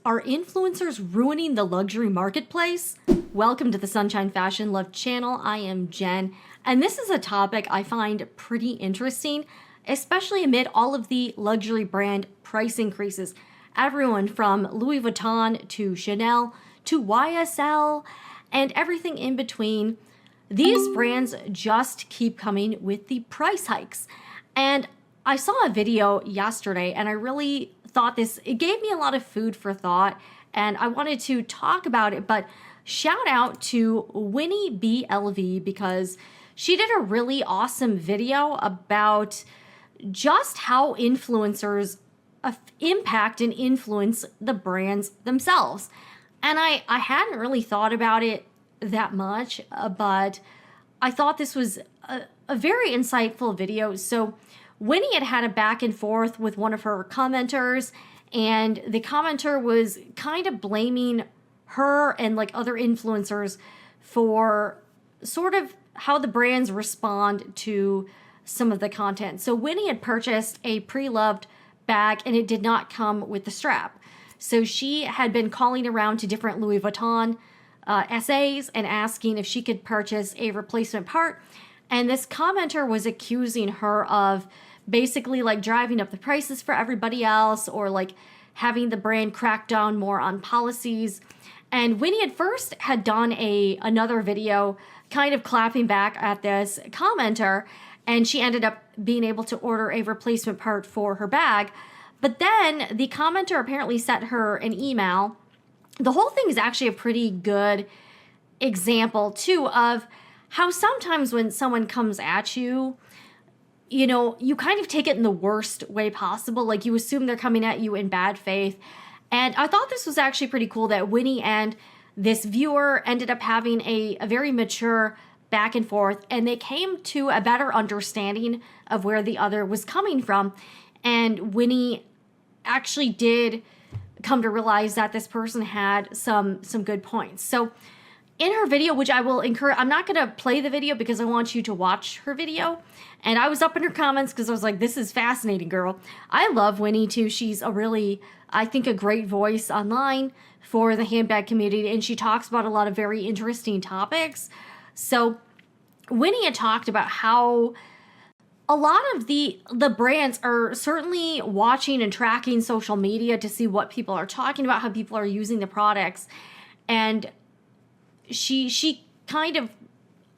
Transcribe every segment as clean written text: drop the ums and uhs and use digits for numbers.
Are influencers ruining the luxury marketplace? Welcome to the Sunshine Fashion Love channel. I am Jen, and this is a topic I find pretty interesting, especially amid all of the luxury brand price increases. Everyone from Louis Vuitton to Chanel to YSL and everything in between. These brands just keep coming with the price hikes. And I saw a video yesterday and I really thought it gave me a lot of food for thought, and I wanted to talk about it. But shout out to Winnie BLV because she did a really awesome video about just how influencers impact and influence the brands themselves. And I hadn't really thought about it that much, but I thought this was a very insightful video. So Winnie had a back and forth with one of her commenters, and the commenter was kind of blaming her and like other influencers for sort of how the brands respond to some of the content. So Winnie had purchased a pre-loved bag and it did not come with the strap. So she had been calling around to different Louis Vuitton SAs and asking if she could purchase a replacement part. And this commenter was accusing her of basically like driving up the prices for everybody else, or like having the brand crack down more on policies. And Winnie at first had done another video kind of clapping back at this commenter, and she ended up being able to order a replacement part for her bag. But then the commenter apparently sent her an email. The whole thing is actually a pretty good example too of how sometimes when someone comes at you, you know, you kind of take it in the worst way possible. Like you assume they're coming at you in bad faith. And I thought this was actually pretty cool that Winnie and this viewer ended up having a very mature back and forth, and they came to a better understanding of where the other was coming from. And Winnie actually did come to realize that this person had some good points. So in her video, which I will encourage, I'm not going to play the video because I want you to watch her video. And I was up in her comments because I was like, this is fascinating, girl. I love Winnie too. She's a really, I think, a great voice online for the handbag community. And she talks about a lot of very interesting topics. So Winnie had talked about how a lot of the brands are certainly watching and tracking social media to see what people are talking about, how people are using the products. And she kind of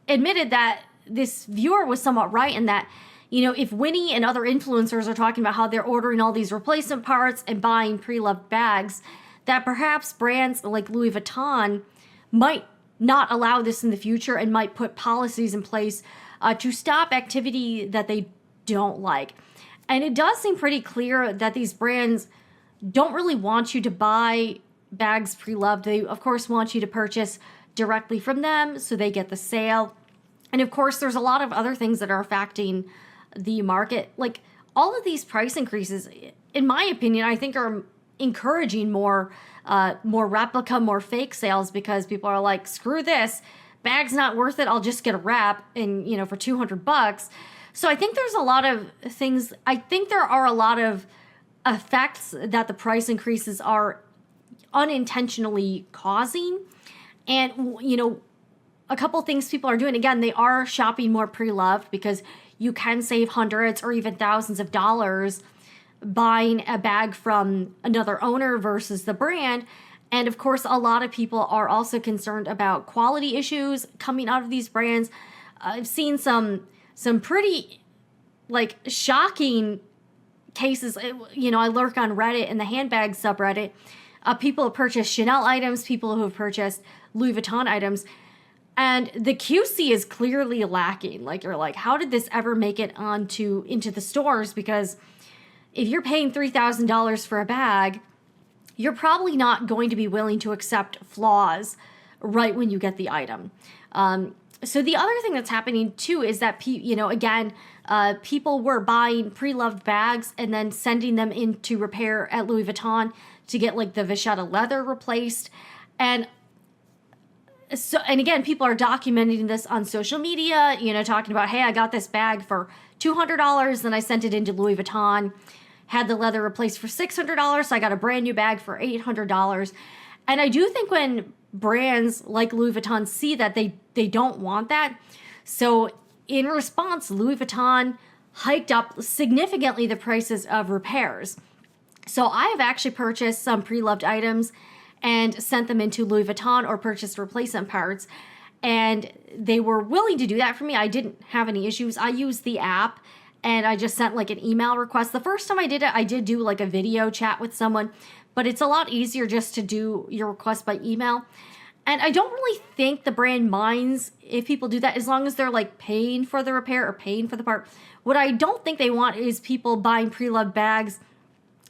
admitted that this viewer was somewhat right in that, you know, if Winnie and other influencers are talking about how they're ordering all these replacement parts and buying pre-loved bags, that perhaps brands like Louis Vuitton might not allow this in the future and might put policies in place to stop activity that they don't like. And it does seem pretty clear that these brands don't really want you to buy bags pre-loved. They, of course, want you to purchase directly from them so they get the sale. And of course, there's a lot of other things that are affecting the market. Like all of these price increases, in my opinion, I think are encouraging more replica, more fake sales, because people are like, screw this, bag's not worth it. I'll just get a wrap and, you know, for $200. So I think there's a lot of things. I think there are a lot of effects that the price increases are unintentionally causing. And, you know, a couple things people are doing, again, they are shopping more pre-loved because you can save hundreds or even thousands of dollars buying a bag from another owner versus the brand. And of course, a lot of people are also concerned about quality issues coming out of these brands. I've seen some pretty like shocking cases. You know, I lurk on Reddit and the handbag subreddit. People have purchased Chanel items, people who have purchased Louis Vuitton items, and the QC is clearly lacking. Like, you're like, how did this ever make it into the stores? Because if you're paying $3,000 for a bag, you're probably not going to be willing to accept flaws right when you get the item. So the other thing that's happening too is that, you know, again, people were buying pre-loved bags and then sending them into repair at Louis Vuitton to get like the vachetta leather replaced. And so, and again, people are documenting this on social media, you know, talking about, hey, I got this bag for $200 and I sent it into Louis Vuitton. had the leather replaced for $600, so I got a brand new bag for $800. And I do think when brands like Louis Vuitton see that, they don't want that. So in response, Louis Vuitton hiked up significantly the prices of repairs. So I have actually purchased some pre-loved items and sent them into Louis Vuitton or purchased replacement parts. And they were willing to do that for me. I didn't have any issues. I used the app and I just sent like an email request. The first time I did it, I did do like a video chat with someone, but it's a lot easier just to do your request by email. And I don't really think the brand minds if people do that, as long as they're like paying for the repair or paying for the part. What I don't think they want is people buying pre-loved bags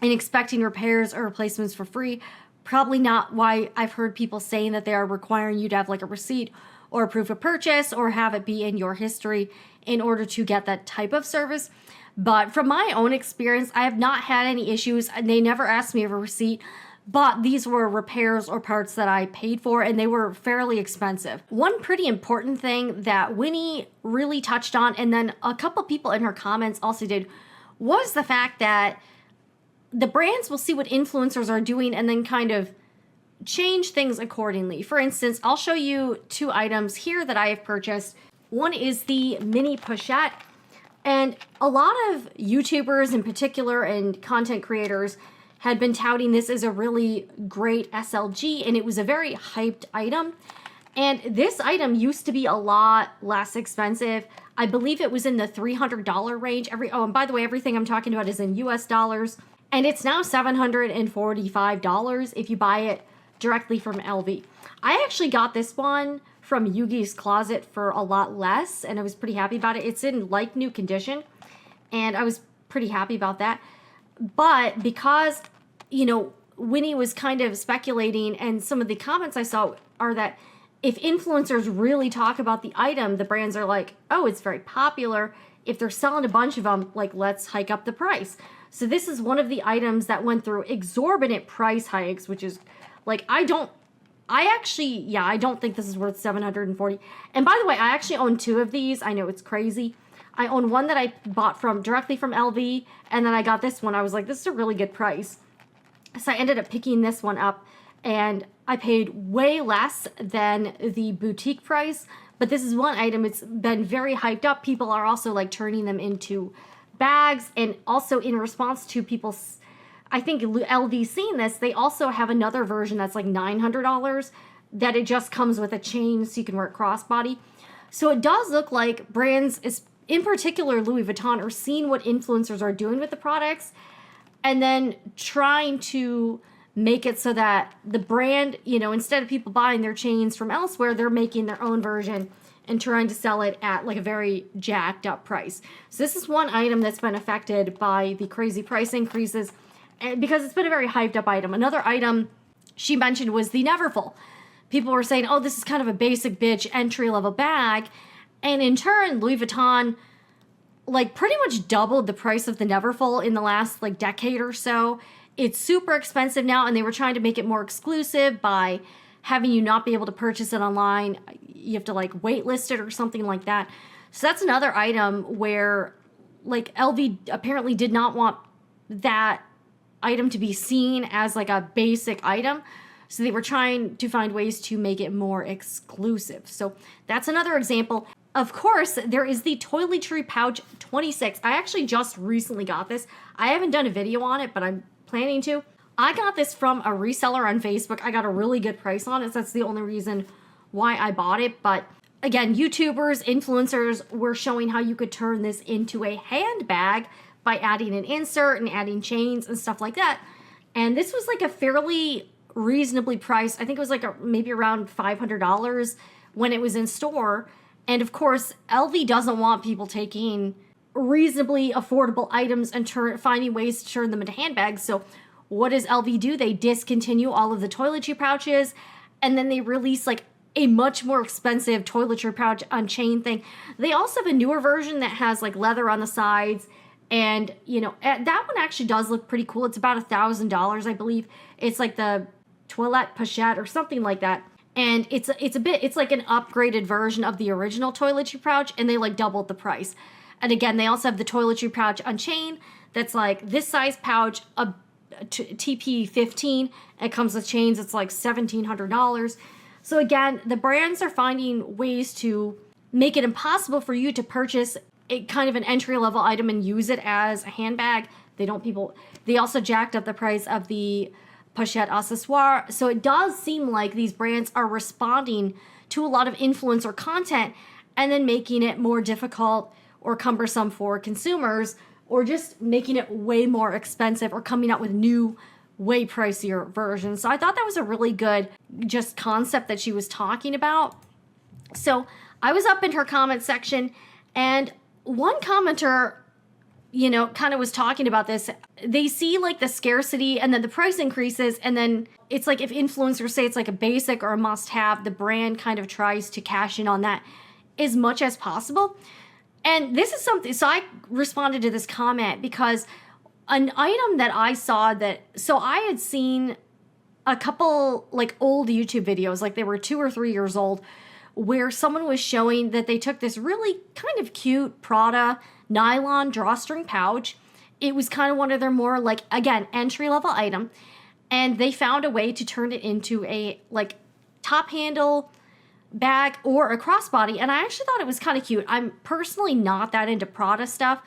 and expecting repairs or replacements for free. Probably not why I've heard people saying that they are requiring you to have like a receipt or a proof of purchase or have it be in your history in order to get that type of service. But from my own experience, I have not had any issues. They never asked me for a receipt, but these were repairs or parts that I paid for, and they were fairly expensive. One pretty important thing that Winnie really touched on, and then a couple people in her comments also did, was the fact that the brands will see what influencers are doing and then kind of change things accordingly. For instance, I'll show you two items here that I have purchased. One is the mini pochette, and a lot of YouTubers in particular and content creators had been touting this as a really great SLG, and it was a very hyped item. And this item used to be a lot less expensive. I believe it was in the $300 range. And by the way, everything I'm talking about is in US dollars. And it's now $745 if you buy it directly from LV. I actually got this one from Yugi's Closet for a lot less, and I was pretty happy about it. It's in like new condition, and I was pretty happy about that. But because, Winnie was kind of speculating, and some of the comments I saw are that if influencers really talk about the item, the brands are like, oh, it's very popular. If they're selling a bunch of them, like, let's hike up the price. So this is one of the items that went through exorbitant price hikes, which is like, I don't think this is worth $740. And by the way, I actually own two of these. I know it's crazy. I own one that I bought directly from LV, and then I got this one. I was like, this is a really good price. So I ended up picking this one up, and I paid way less than the boutique price. But this is one item. It's been very hyped up. People are also like turning them into bags, and also in response to people's, I think LV seeing this, they also have another version that's like $900 that it just comes with a chain so you can wear it crossbody. So it does look like brands, in particular Louis Vuitton, are seeing what influencers are doing with the products and then trying to make it so that the brand, instead of people buying their chains from elsewhere, they're making their own version and trying to sell it at like a very jacked up price. So this is one item that's been affected by the crazy price increases, and because it's been a very hyped up item. Another item she mentioned was the Neverfull. People were saying, oh, this is kind of a basic bitch entry level bag. And in turn, Louis Vuitton like pretty much doubled the price of the Neverfull in the last like decade or so. It's super expensive now, and they were trying to make it more exclusive by having you not be able to purchase it online. You have to like waitlist it or something like that. So that's another item where like LV apparently did not want that item to be seen as like a basic item. So they were trying to find ways to make it more exclusive. So that's another example. Of course, there is the toiletry pouch 26. I actually just recently got this. I haven't done a video on it, but I'm planning to. I got this from a reseller on Facebook. I got a really good price on it. So that's the only reason why I bought it. But again, YouTubers, influencers were showing how you could turn this into a handbag by adding an insert and adding chains and stuff like that. And this was like a fairly reasonably priced. I think it was like maybe around $500 when it was in store. And of course, LV doesn't want people taking reasonably affordable items and finding ways to turn them into handbags. So what does LV do? They discontinue all of the toiletry pouches, and then they release like a much more expensive toiletry pouch on chain thing. They also have a newer version that has like leather on the sides, and that one actually does look pretty cool. It's about $1,000, I believe. It's like the toilette pochette or something like that. And it's like an upgraded version of the original toiletry pouch, and they like doubled the price. And again, they also have the toiletry pouch on chain that's like this size pouch, a TP15. It comes with chains. It's like $1,700. So again, the brands are finding ways to make it impossible for you to purchase a kind of an entry-level item and use it as a handbag. They also jacked up the price of the pochette accessoire. So it does seem like these brands are responding to a lot of influencer content and then making it more difficult or cumbersome for consumers, or just making it way more expensive, or coming out with new, way pricier versions. So I thought that was a really good just concept that she was talking about. So I was up in her comment section, and one commenter, kind of was talking about this. They see like the scarcity and then the price increases, and then it's like if influencers say it's like a basic or a must-have, the brand kind of tries to cash in on that as much as possible. And this is something, so I responded to this comment because an item that I saw so I had seen a couple like old YouTube videos, like they were 2 or 3 years old, where someone was showing that they took this really kind of cute Prada nylon drawstring pouch. It was kind of one of their more like, again, entry-level item. And they found a way to turn it into a like top handle bag or a crossbody. And I actually thought it was kind of cute. I'm personally not that into Prada stuff,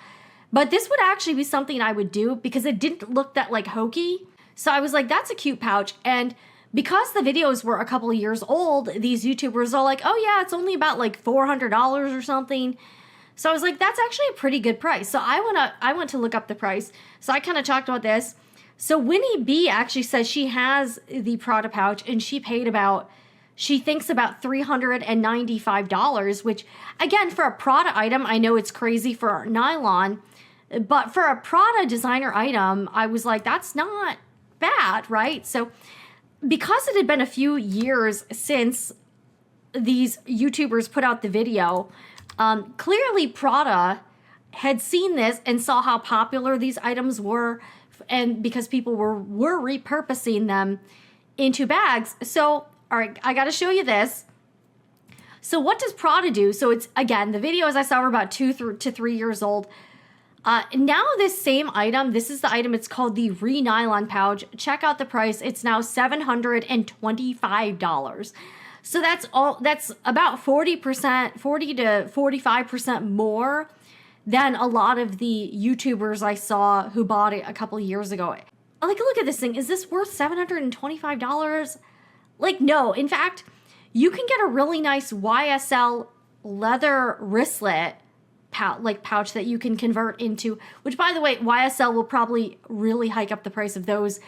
but this would actually be something I would do because it didn't look that like hokey. So I was like, that's a cute pouch. And because the videos were a couple of years old, these YouTubers are like, oh yeah, it's only about like $400 or something. So I was like, that's actually a pretty good price. So I went to look up the price. So I kind of talked about this. So Winnie B actually says she has the Prada pouch and she thinks about $395, which again, for a Prada item, I know it's crazy for nylon, but for a Prada designer item, I was like, that's not bad, right? So because it had been a few years since these YouTubers put out the video, clearly Prada had seen this and saw how popular these items were, and because people were repurposing them into bags. So, all right, I got to show you this. So what does Prada do? So it's, again, the videos I saw were about 2 to 3 years old. Now this same item, this is the item, it's called the Re-Nylon pouch. Check out the price. It's now $725. So that's about 40%, 40 to 45% more than a lot of the YouTubers I saw who bought it a couple of years ago. Like, look at this thing. Is this worth $725? Like, no. In fact, you can get a really nice YSL leather wristlet pouch that you can convert into, which, by the way, YSL will probably really hike up the price of those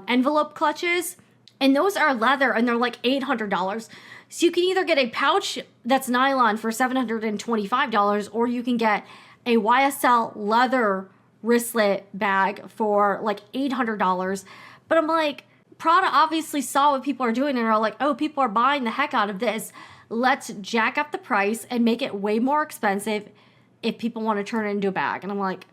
envelope clutches. And those are leather, and they're like $800. So you can either get a pouch that's nylon for $725, or you can get a YSL leather wristlet bag for like $800. But I'm like, Prada obviously saw what people are doing and are like, oh, people are buying the heck out of this. Let's jack up the price and make it way more expensive if people want to turn it into a bag. And I'm like,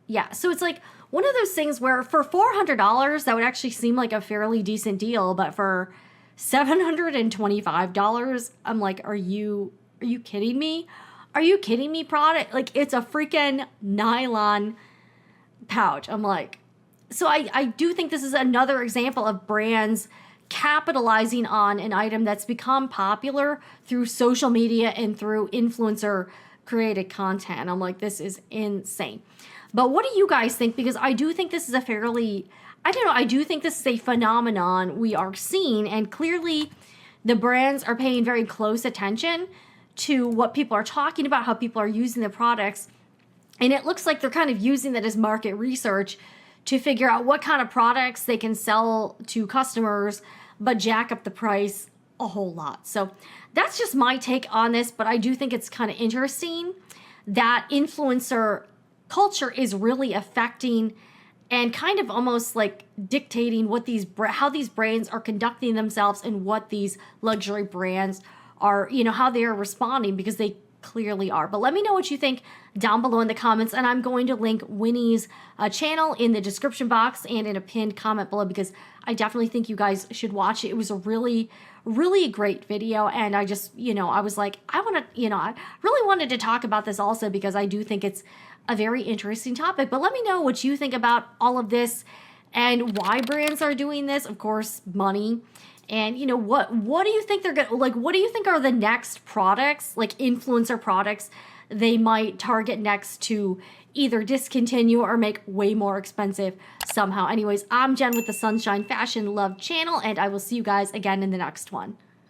yeah. So it's like one of those things where for $400, that would actually seem like a fairly decent deal. But for $725, I'm like, are you kidding me? Are you kidding me, Prada? Like, it's a freaking nylon pouch. I'm like, so I do think this is another example of brands capitalizing on an item that's become popular through social media and through influencer created content. And I'm like, this is insane. But what do you guys think? Because I do think this is I do think this is a phenomenon we are seeing, and clearly the brands are paying very close attention to what people are talking about, how people are using the products. And it looks like they're kind of using that as market research to figure out what kind of products they can sell to customers, but jack up the price a whole lot. So that's just my take on this, but I do think it's kind of interesting that influencer culture is really affecting and kind of almost like dictating what how these brands are conducting themselves and what these luxury brands are, how they are responding, because they clearly are. But let me know what you think down below in the comments, and I'm going to link Winnie's channel in the description box and in a pinned comment below, because I definitely think you guys should watch it. It was a really great video, and I just, I was like, I really wanted to talk about this also because I do think it's a very interesting topic. But let me know what you think about all of this and why brands are doing this. Of course, money. And what do you think they're gonna, like, what do you think are the next products, like influencer products, they might target next to either discontinue or make way more expensive somehow? Anyways, I'm Jen with the Sunshine Fashion Love channel, and I will see you guys again in the next one.